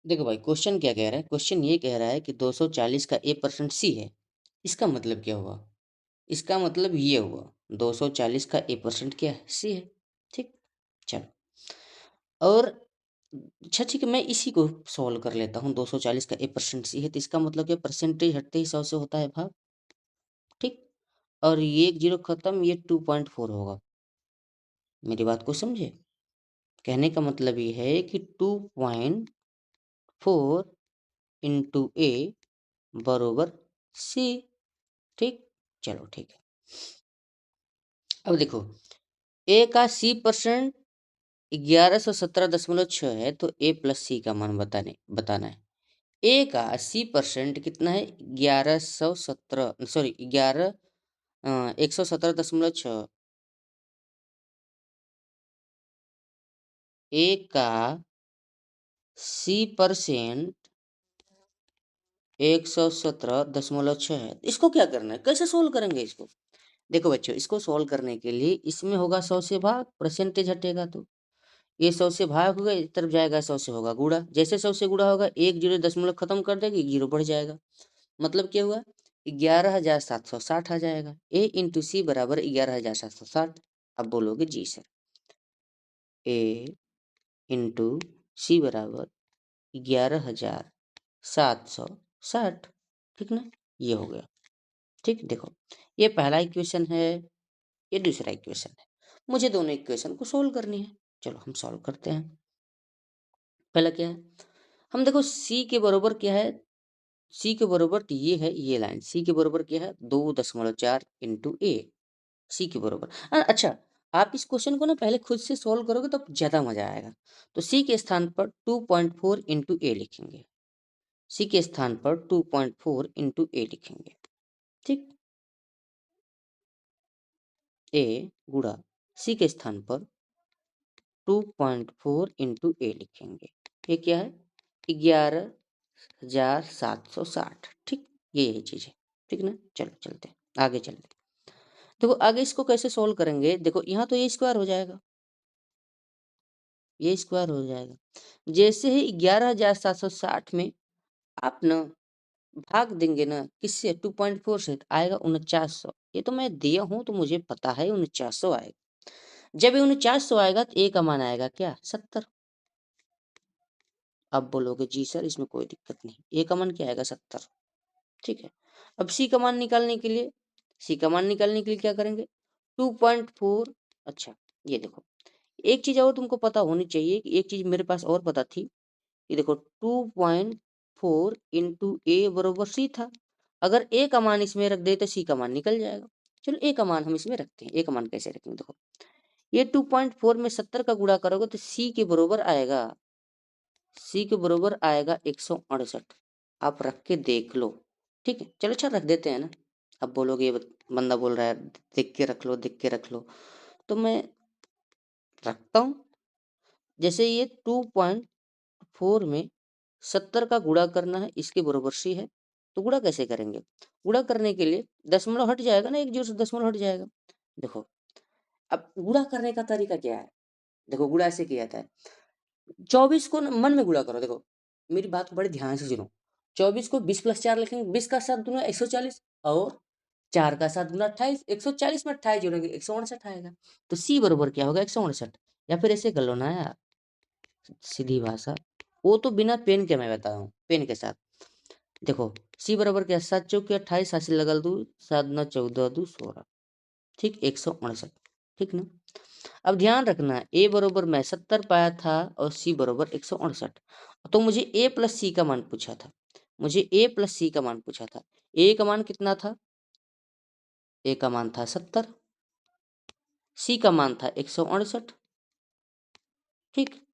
देखो भाई, क्वेश्चन क्या कह रहा है? क्वेश्चन ये कह रहा है कि 240 का a% c है। इसका मतलब क्या हुआ? इसका मतलब ये हुआ 240 का a% क्या है? c है। ठीक, चलो। और अच्छा ठीक है, मैं इसी को सॉल्व कर लेता हूँ। 240 का a% c है तो इसका मतलब क्या? परसेंटेज हटते ही 100 से होता है भाग। ठीक, और ये एक जीरो खत्म, ये 2.4 होगा। मेरी बात को समझे? कहने का मतलब ये है कि 2.4 इंटू ए बरोबर सी। ठीक, चलो ठीक है। अब देखो, ए का c% 1117.6 है तो a प्लस सी का मान बताना है। ए का c% कितना है? 1117, सॉरी 117.6। ए का c% 117.6 है। इसको क्या करना है? कैसे सोल्व करेंगे इसको? देखो बच्चों, इसको सोल्व करने के लिए इसमें होगा 100 से भाग, परसेंटेज हटेगा तो ये 100 से भाग होगा, इस तरफ जाएगा 100 से होगा गुणा। जैसे 100 से गुणा होगा, एक जीरो दशमलव खत्म कर देगी, एक जीरो बढ़ जाएगा। मतलब क्या हुआ? 11,760 आ जाएगा। ए इंटू सी बराबर 11,760। अब बोलोगे जी सर, ए इंटू सी बराबर 11,760। ठीक ना, ये हो गया। ठीक, देखो ये पहला इक्वेशन है, ये दूसरा इक्वेशन है। मुझे दोनों इक्वेशन को सोल्व करनी है। चलो हम सोल्व करते हैं। पहला क्या है? हम देखो c के बरोबर क्या है? c के बरोबर तो ये है, ये लाइन c के बरोबर क्या है? 2.4 इंटू ए। सी के बरोबर अच्छा, आप इस क्वेश्चन को ना पहले खुद से सोल्व करोगे तो ज्यादा मजा आएगा। तो सी के स्थान पर 2.4 इंटू ए लिखेंगे। सी के स्थान पर 2.4 इंटू ए लिखेंगे। ठीक, ए गुणा सी के स्थान पर 2.4 इंटू ए लिखेंगे। ये क्या है? 11,760। ठीक, ये यही चीज है। ठीक ना, चलो चलते हैं आगे। चलते देखो आगे इसको कैसे सोल्व करेंगे। देखो यहाँ तो ये स्क्वायर हो जाएगा, ये स्क्वायर हो जाएगा। जैसे ही 11,760 में आप ना भाग देंगे ना किससे? 2.4 से, तो आएगा 4900। ये तो मैं दिया हूं तो मुझे पता है 4900 आएगा। जब ये 4900 आएगा तो ए का मान आएगा क्या? 70। अब बोलोगे जी सर इसमें कोई दिक्कत नहीं, ए का मान क्या आएगा? 70। ठीक है, अब सी का मान निकालने के लिए, सी का मान निकालने के लिए क्या करेंगे? 2.4। अच्छा, ये देखो एक चीज और तुमको पता होनी चाहिए कि एक चीज मेरे पास और पता थी। ये देखो 2.4 इंटू ए बरोबर सी था। अगर ए का मान इसमें रख दे तो सी का मान निकल जाएगा। चलो ए का मान हम इसमें रखते हैं। ए का मान कैसे रखेंगे? देखो ये 2.4 में 70 का गुणा करोगे तो सी के बरोबर आएगा, सी के बरोबर आएगा 168। आप रख के देख लो। ठीक है, चलो अच्छा रख देते हैं ना। अब बोलोगे ये बंदा बोल रहा है देख के रख लो, देख के रख लो, तो मैं रखता हूँ। जैसे ये 2.4 में 70 का गुणा करना है, इसके बरोबर सी है, तो गुणा कैसे करेंगे? गुणा करने के लिए दशमलव हट जाएगा ना, एक जोर से दशमलव हट जाएगा। देखो अब गुणा करने का तरीका क्या है? देखो गुणा ऐसे किया जाता है। 24 को मन में गुणा करो। देखो मेरी बात को बड़े ध्यान से सुनो। 24 को 20 प्लस 4 लिखेंगे, 20 का 7 दूना 140, और 4 का 7 दूना 28। 140 में 28 जोड़ेंगे 169 आएगा। तो सी बरोबर क्या होगा? 169। या फिर ऐसे कर लो ना यार, सीधी भाषा, वो तो बिना पेन के मैं बता रहा हूँ, पेन के साथ। देखो सी बराबर क्या? 7 चौके 28, 7 से लगा दू, 7 दूना 14 दू 16। ठीक, 169। ठीक ना, अब ध्यान रखना ए बरोबर मैं 70 पाया था और सी बरोबर 168। तो मुझे ए प्लस सी का मान पूछा था, मुझे ए प्लस सी का मान पूछा था। ए का मान कितना था? ए का मान था 70, सी का मान था 168। ठीक,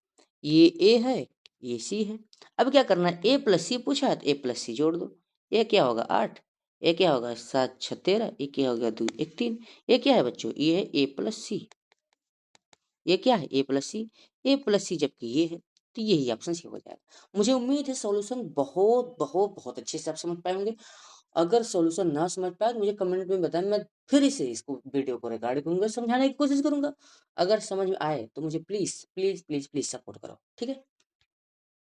ये ए है, ये सी है। अब क्या करना है? ए प्लस सी पूछा है तो ए प्लस सी जोड़ दो। ये क्या होगा? 8। ये क्या होगा? 7 6 13। ये क्या हो गया? 2 1 3। ये क्या है बच्चों? ये है ए प्लस सी। ये क्या है? ए प्लस सी। ए प्लस सी जबकि ये है, तो यही ऑप्शन सी हो जाएगा। मुझे उम्मीद है सॉल्यूशन बहुत बहुत बहुत अच्छे से आप समझ पाएंगे। अगर सॉल्यूशन ना समझ पाए तो मुझे कमेंट में बताएं, मैं फिर से इसको वीडियो को रिकॉर्ड करूंगा, समझाने की कोशिश करूंगा। अगर समझ में आए तो मुझे please please please please support करो। ठीक है।